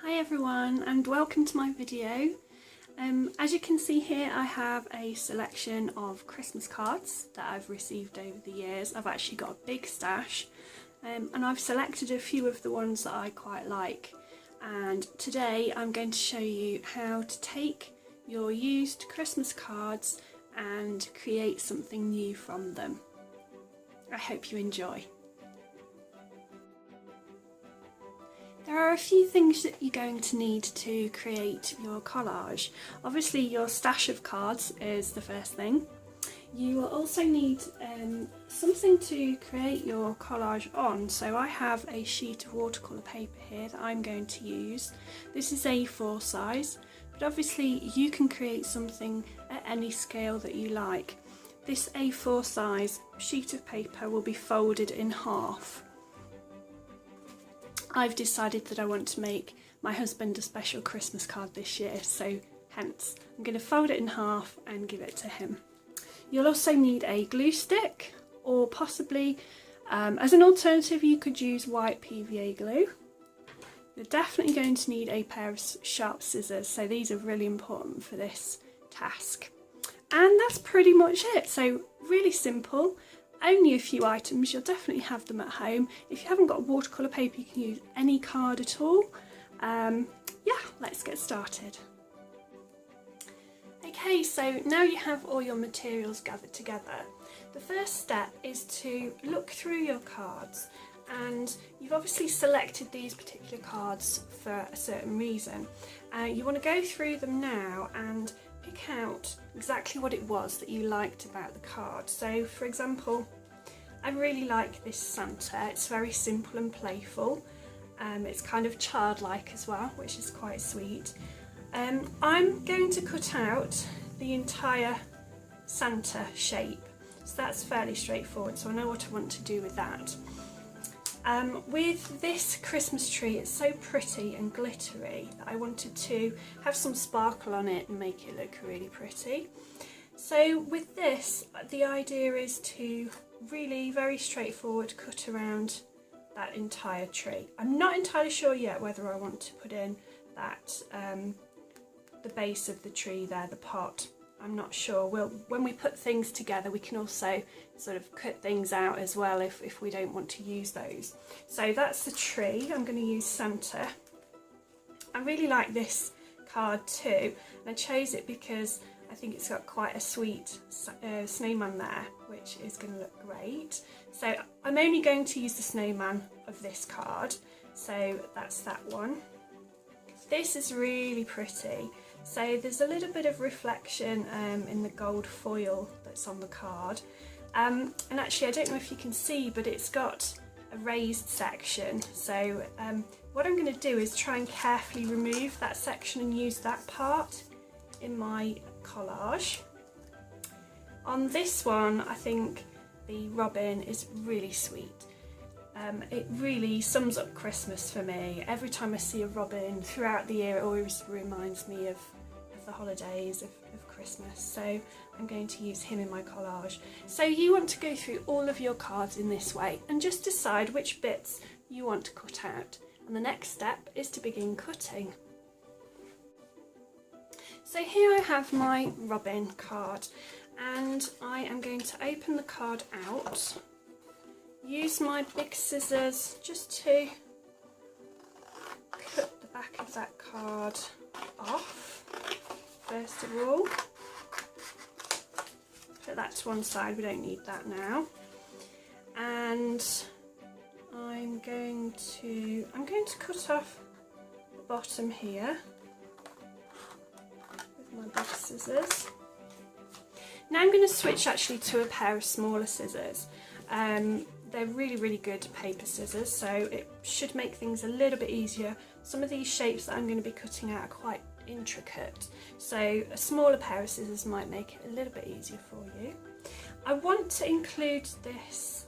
Hi everyone and welcome to my video. As you can see here, I have a selection of Christmas cards that I've received over the years. I've actually got a big stash and I've selected a few of the ones that I quite like, and today I'm going to show you how to take your used Christmas cards and create something new from them. I hope you enjoy. There are a few things that you're going to need to create your collage. Obviously your stash of cards is the first thing. You will also need something to create your collage on. So I have a sheet of watercolour paper here that I'm going to use. This is A4 size, but obviously you can create something at any scale that you like. This A4 size sheet of paper will be folded in half. I've decided that I want to make my husband a special Christmas card this year, so hence I'm going to fold it in half and give it to him. You'll also need a glue stick, or possibly as an alternative you could use white PVA glue. You're definitely going to need a pair of sharp scissors, so these are really important for this task. And that's pretty much it, so really simple. Only a few items, you'll definitely have them at home. If you haven't got watercolour paper, you can use any card at all. Yeah, let's get started. Okay, so now you have all your materials gathered together. The first step is to look through your cards, and you've obviously selected these particular cards for a certain reason. You want to go through them now and pick out exactly what it was that you liked about the card. So for example, I really like this Santa. It's very simple and playful. It's kind of childlike as well, which is quite sweet. I'm going to cut out the entire Santa shape, so that's fairly straightforward, so I know what I want to do with that. With this Christmas tree, it's so pretty and glittery that I wanted to have some sparkle on it and make it look really pretty. So with this, the idea is to really very straightforward cut around that entire tree. I'm not entirely sure yet whether I want to put in that the base of the tree there, the pot. I'm not sure. When we put things together, we can also sort of cut things out as well if we don't want to use those. So that's the tree. I'm going to use Santa. I really like this card too, and I chose it because I think it's got quite a sweet snowman there, which is going to look great. So I'm only going to use the snowman of this card, so that's that one. This is really pretty. So there's a little bit of reflection in the gold foil that's on the card. And actually, I don't know if you can see, but it's got a raised section. So what I'm going to do is try and carefully remove that section and use that part in my collage. On this one, I think the robin is really sweet. It really sums up Christmas for me. Every time I see a robin throughout the year, it always reminds me of the holidays, of Christmas. So I'm going to use him in my collage. So you want to go through all of your cards in this way and just decide which bits you want to cut out. And the next step is to begin cutting. So here I have my robin card, and I am going to open the card out. Use my big scissors just to cut the back of that card off. First of all, put that to one side, we don't need that now. And I'm going to cut off the bottom here with my big scissors. Now I'm going to switch actually to a pair of smaller scissors. They're really good paper scissors, so it should make things a little bit easier. Some of these shapes that I'm going to be cutting out are quite intricate, so a smaller pair of scissors might make it a little bit easier for you. I want to include this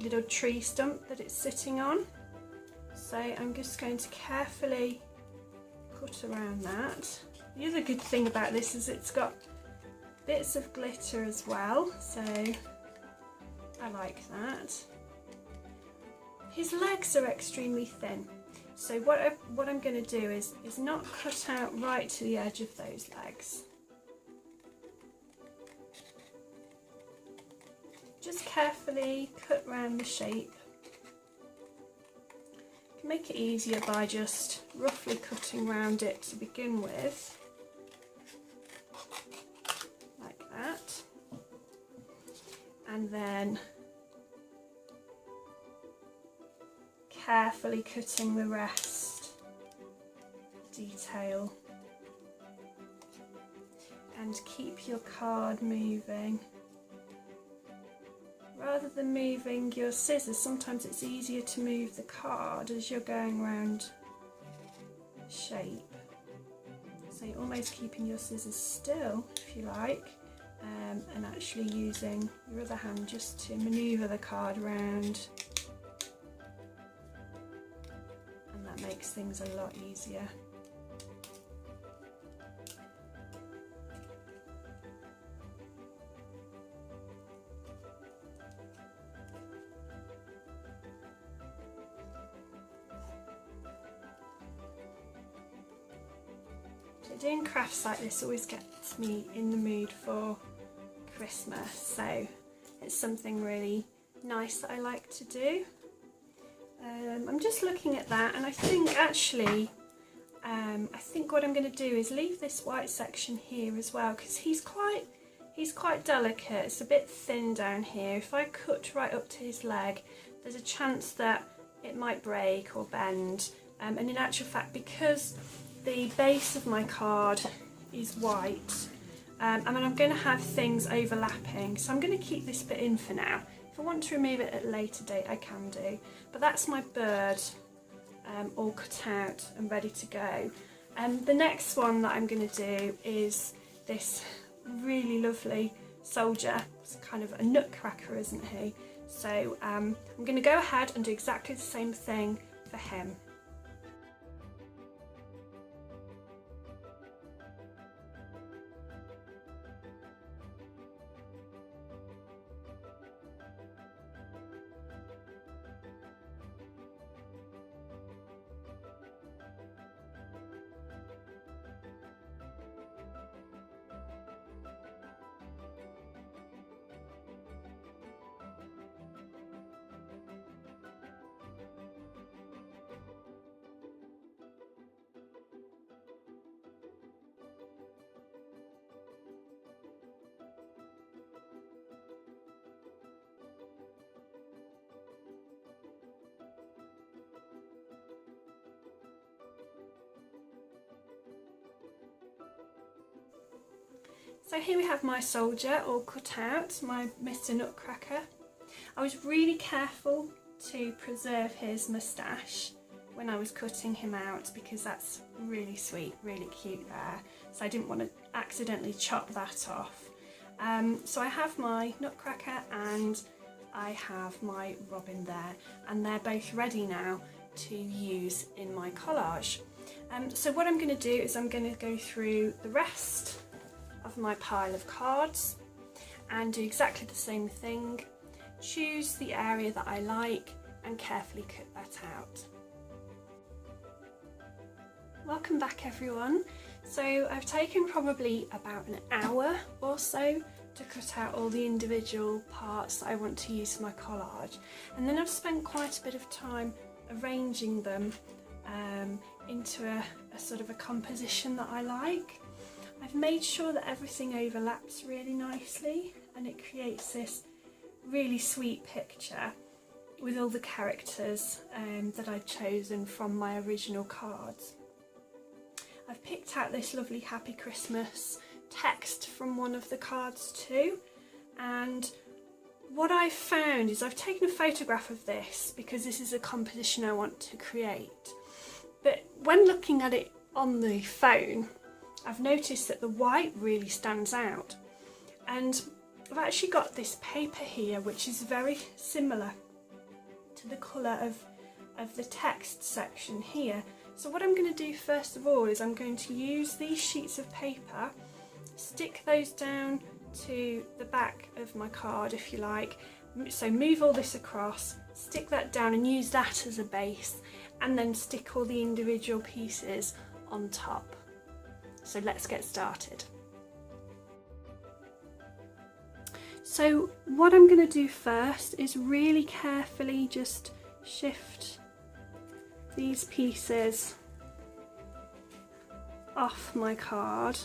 little tree stump that it's sitting on, so I'm just going to carefully cut around that. The other good thing about this is it's got bits of glitter as well, so I like that. His legs are extremely thin, So what I'm going to do is not cut out right to the edge of those legs. Just carefully cut round the shape. You can make it easier by just roughly cutting round it to begin with, like that, and then carefully cutting the rest detail, and keep your card moving. Rather than moving your scissors, sometimes it's easier to move the card as you're going around the shape. So you're almost keeping your scissors still, if you like, and actually using your other hand just to manoeuvre the card around. And that makes things a lot easier. Doing crafts like this always gets me in the mood for Christmas, so it's something really nice that I like to do. I'm just looking at that, and I think actually I think what I'm going to do is leave this white section here as well, because he's quite delicate. It's a bit thin down here. If I cut right up to his leg, there's a chance that it might break or bend, and in actual fact, because the base of my card is white, and I'm going to have things overlapping, so I'm going to keep this bit in for now. If I want to remove it at a later date, I can do, but that's my bird all cut out and ready to go. The next one that I'm going to do is this really lovely soldier. It's kind of a nutcracker, isn't he? So I'm going to go ahead and do exactly the same thing for him. So here we have my soldier all cut out, my Mr. Nutcracker. I was really careful to preserve his moustache when I was cutting him out, because that's really sweet, really cute there. So I didn't want to accidentally chop that off. So I have my Nutcracker and I have my Robin there, and they're both ready now to use in my collage. So what I'm going to do is I'm going to go through the rest of my pile of cards and do exactly the same thing. Choose the area that I like and carefully cut that out. Welcome back everyone. So I've taken probably about an hour or so to cut out all the individual parts that I want to use for my collage, and then I've spent quite a bit of time arranging them into a sort of a composition that I like. I've made sure that everything overlaps really nicely, and it creates this really sweet picture with all the characters that I've chosen from my original cards. I've picked out this lovely Happy Christmas text from one of the cards too, and what I've found is I've taken a photograph of this because this is a composition I want to create, but when looking at it on the phone, I've noticed that the white really stands out, and I've actually got this paper here which is very similar to the colour of the text section here. So what I'm going to do first of all is I'm going to use these sheets of paper, stick those down to the back of my card if you like, So move all this across, stick that down and use that as a base, and then stick all the individual pieces on top. So let's get started. So what I'm going to do first is really carefully just shift these pieces off my card.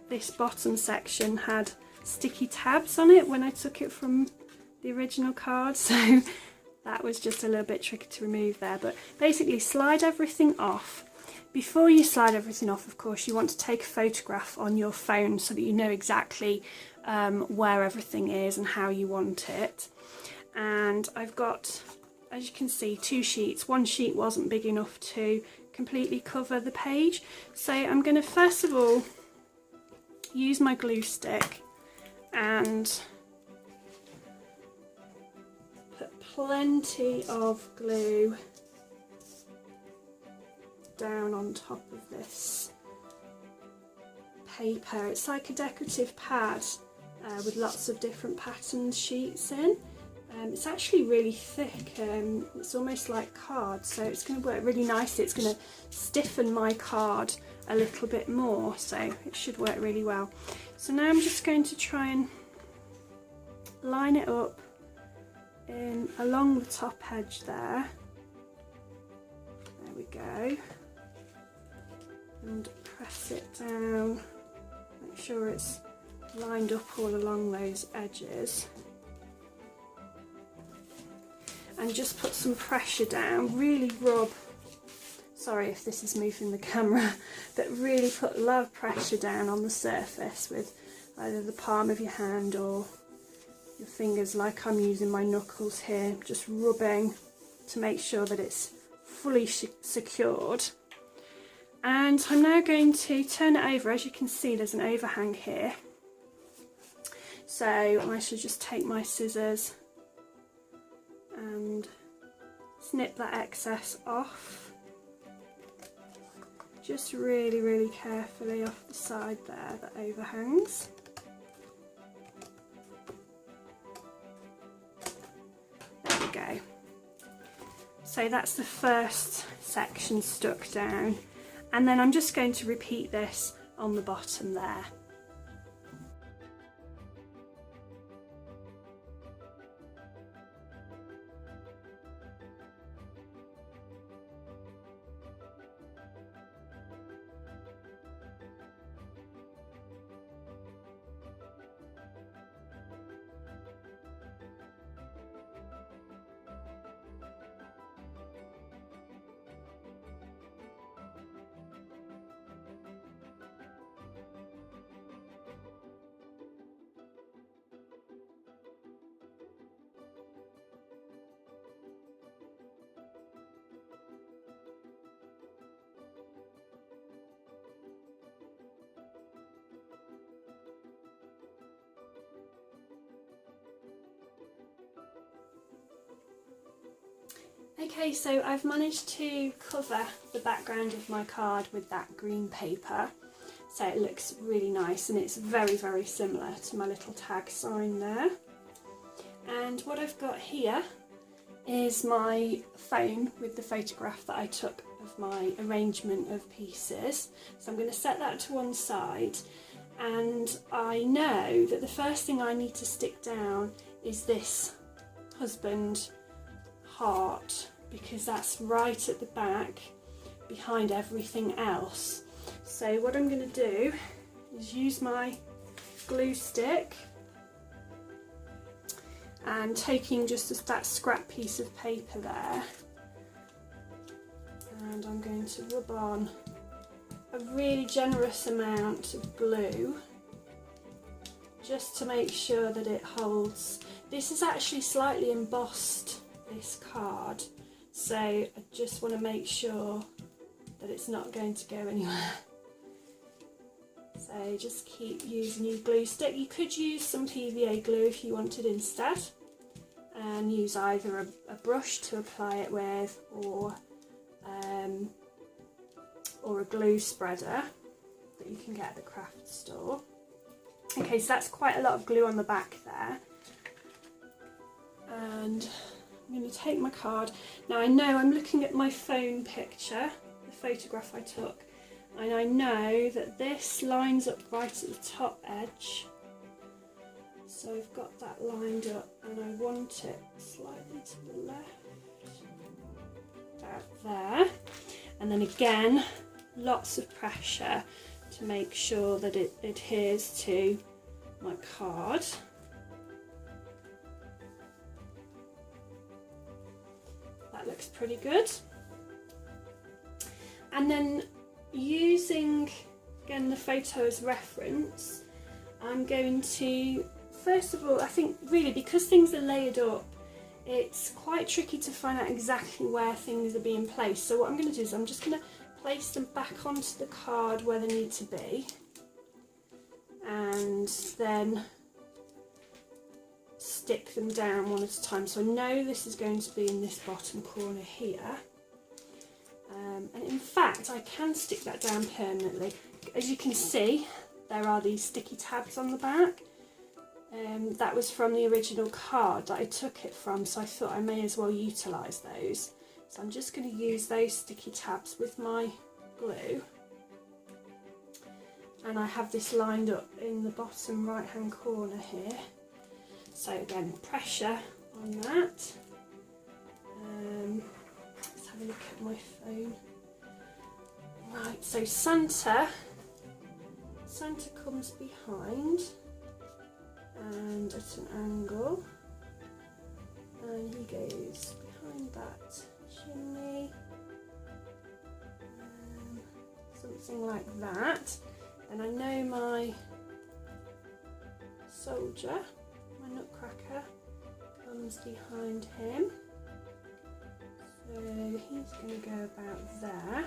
This bottom section had sticky tabs on it when I took it from the original card, so that was just a little bit tricky to remove there. But basically slide everything off. Before you slide everything off, of course, you want to take a photograph on your phone so that you know exactly where everything is and how you want it. And I've got, as you can see, 2 sheets. One sheet wasn't big enough to completely cover the page, so I'm going to first of all use my glue stick and put plenty of glue down on top of this paper. It's like a decorative pad with lots of different patterned sheets in. It's actually really thick, it's almost like card, so it's going to work really nicely. It's going to stiffen my card a little bit more, so it should work really well. So now I'm just going to try and line it up along the top edge there. There we go. And press it down, make sure it's lined up all along those edges. And just put some pressure down, really rub, sorry if this is moving the camera, but really put a lot of pressure down on the surface with either the palm of your hand or your fingers, like I'm using my knuckles here, just rubbing to make sure that it's fully secured. And I'm now going to turn it over. As you can see, there's an overhang here, so I should just take my scissors and snip that excess off, just really carefully off the side there that overhangs. There we go. So that's the first section stuck down, and then I'm just going to repeat this on the bottom there. Okay, so I've managed to cover the background of my card with that green paper, so it looks really nice, and it's very similar to my little tag sign there. And what I've got here is my phone with the photograph that I took of my arrangement of pieces. So I'm going to set that to one side, and I know that the first thing I need to stick down is this husband heart, because that's right at the back behind everything else. So what I'm going to do is use my glue stick and taking just that scrap piece of paper there, and I'm going to rub on a really generous amount of glue just to make sure that it holds. This is actually slightly embossed, this card, so I just want to make sure that it's not going to go anywhere. So just keep using your glue stick. You could use some PVA glue if you wanted instead, and use either a brush to apply it with, or a glue spreader that you can get at the craft store. Okay, so that's quite a lot of glue on the back there. And I'm going to take my card. Now I know I'm looking at my phone picture, the photograph I took, and I know that this lines up right at the top edge. So I've got that lined up and I want it slightly to the left, about there. And then again, lots of pressure to make sure that it adheres to my card. That looks pretty good. And then using, again, the photo as reference, I'm going to, first of all, I think really because things are layered up, it's quite tricky to find out exactly where things are being placed. So what I'm going to do is I'm just going to place them back onto the card where they need to be, and then stick them down one at a time. So I know this is going to be in this bottom corner here. And in fact, I can stick that down permanently. As you can see, there are these sticky tabs on the back. That was from the original card that I took it from, so I thought I may as well utilise those. So I'm just going to use those sticky tabs with my glue. And I have this lined up in the bottom right hand corner here. So again, pressure on that. Let's have a look at my phone. Right, so Santa comes behind and at an angle, and he goes behind that chimney, something like that. And I know my soldier, my nutcracker, comes behind him, so he's going to go about there.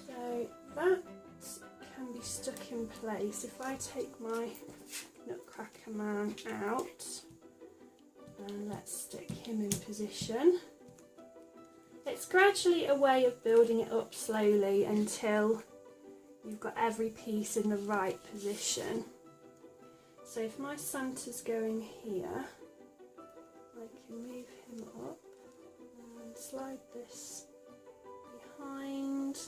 So that can be stuck in place. If I take my nutcracker man out, and let's stick him in position. It's gradually a way of building it up slowly until you've got every piece in the right position. So if my Santa's going here, I can move him up and slide this behind.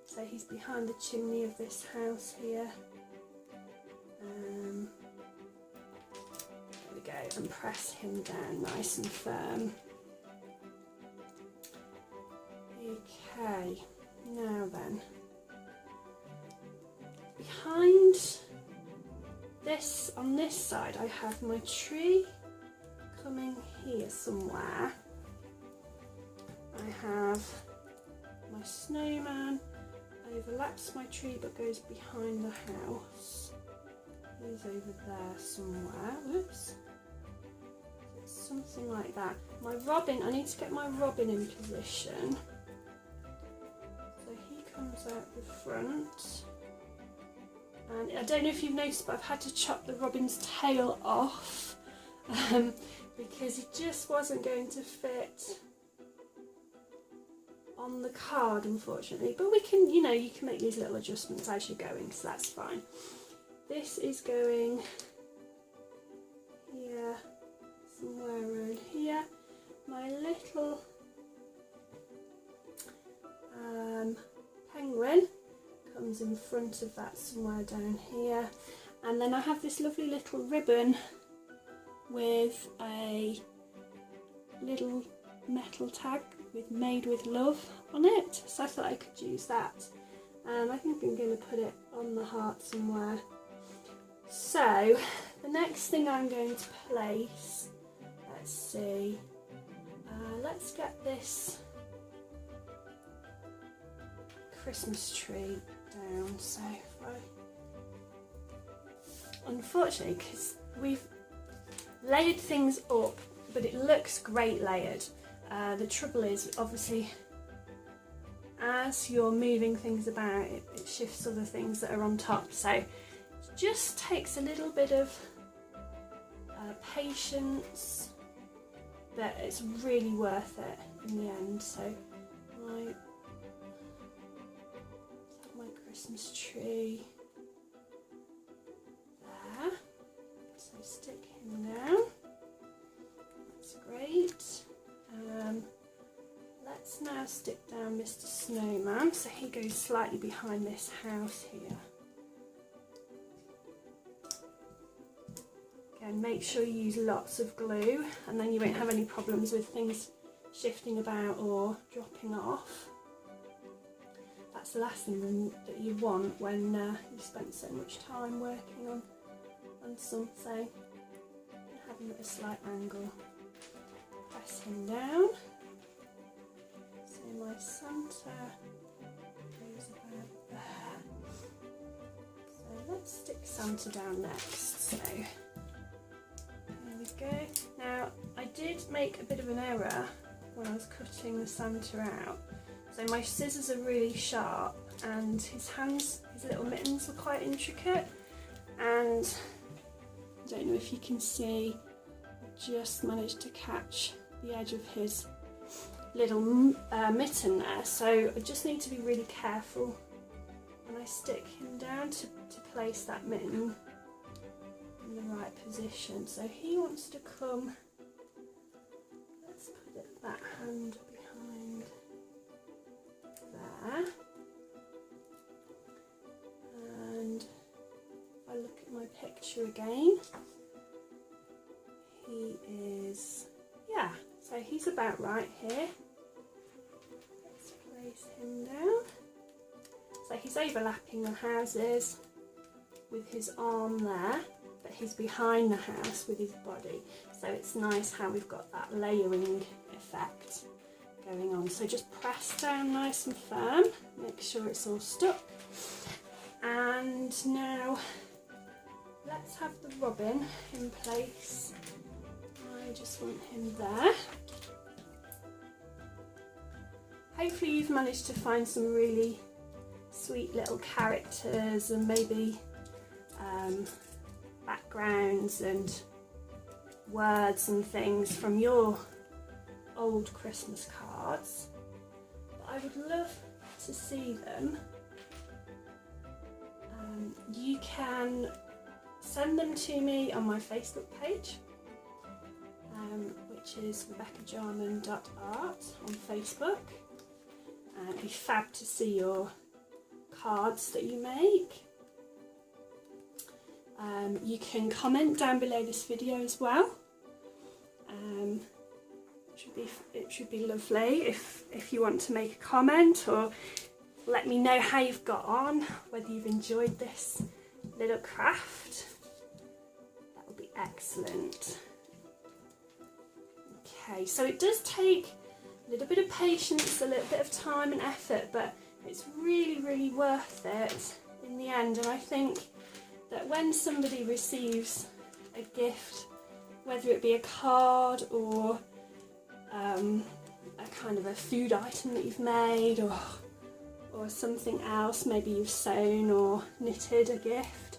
So he's behind the chimney of this house here. There we go, and press him down nice and firm. Okay, now then, behind this, on this side, I have my tree coming here somewhere. I have my snowman, overlaps my tree but goes behind the house. He's over there somewhere. Whoops. It's something like that. My robin, I need to get my robin in position. So he comes out the front. And I don't know if you've noticed, but I've had to chop the robin's tail off because it just wasn't going to fit on the card, unfortunately. But we can, you know, you can make these little adjustments as you're going, so that's fine. This is going here, somewhere around here. My little penguin comes in front of that somewhere down here, and then I have this lovely little ribbon with a little metal tag with "Made with Love" on it, so I thought I could use that. I think I'm going to put it on the heart somewhere. So the next thing I'm going to place, let's see, let's get this Christmas tree down. So if unfortunately, because we've layered things up, but it looks great layered. The trouble is, obviously, as you're moving things about, it shifts other things that are on top. So it just takes a little bit of patience, but it's really worth it in the end. So my Christmas tree there. So stick him down. That's great. Let's now stick down Mr. Snowman, so he goes slightly behind this house here. Again, make sure you use lots of glue, and then you won't have any problems with things shifting about or dropping off. That's the last thing that you want when you spent so much time working on something. Have him at a slight angle. Press him down. So my Santa goes about there. So let's stick Santa down next. So here we go. Now I did make a bit of an error when I was cutting the Santa out. So my scissors are really sharp and his hands, his little mittens were quite intricate, and I don't know if you can see, I just managed to catch the edge of his little mitten there, so I just need to be really careful when I stick him down to place that mitten in the right position. So he wants to come, let's put that hand behind there, and if I look at my picture again, he is, yeah, so he's about right here. Let's place him down. So he's overlapping the houses with his arm there, but he's behind the house with his body. So it's nice how we've got that layering effect going on. So just press down nice and firm, make sure it's all stuck. And now let's have the robin in place. I just want him there. Hopefully you've managed to find some really sweet little characters and maybe backgrounds and words and things from your old Christmas cards. But I would love to see them. You can send them to me on my Facebook page, which is rebeccajarman.art on Facebook. It'd be fab to see your cards that you make. You can comment down below this video as well. It should be lovely if you want to make a comment, or let me know how you've got on, whether you've enjoyed this little craft. That would be excellent. Okay, so it does take a little bit of patience, a little bit of time and effort, but it's really, really worth it in the end. And I think that when somebody receives a gift, whether it be a card or a kind of a food item that you've made, or something else, maybe you've sewn or knitted a gift,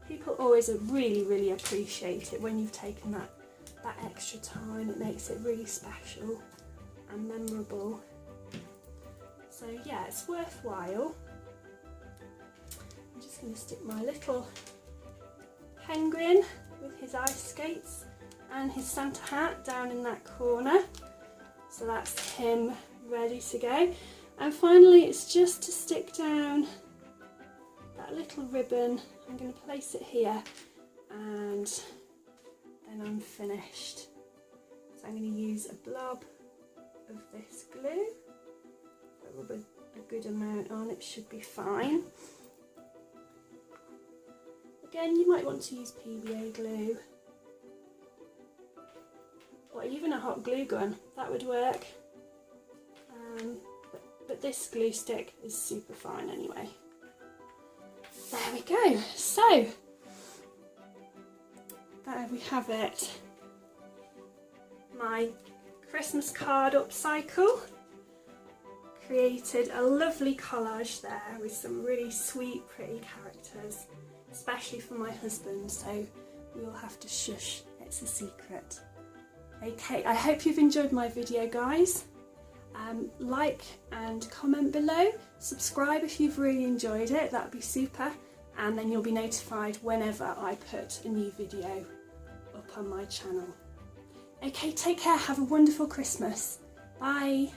people always really, really appreciate it when you've taken that extra time. It makes it really special and memorable. So yeah, it's worthwhile. I'm just going to stick my little penguin with his ice skates and his Santa hat down in that corner. So that's him ready to go. And finally, it's just to stick down that little ribbon. I'm going to place it here, and then I'm finished. So I'm going to use a blob of this glue. Rub a good amount on, it should be fine. Again, you might want to use PVA glue, or even a hot glue gun, that would work. But this glue stick is super fine anyway. There we go. So, there we have it. My Christmas card upcycle. Created a lovely collage there with some really sweet, pretty characters, especially for my husband, so we will have to shush, it's a secret. Okay, I hope you've enjoyed my video, guys. Like and comment below. Subscribe if you've really enjoyed it, that would be super. And then you'll be notified whenever I put a new video up on my channel. Okay, take care, have a wonderful Christmas. Bye.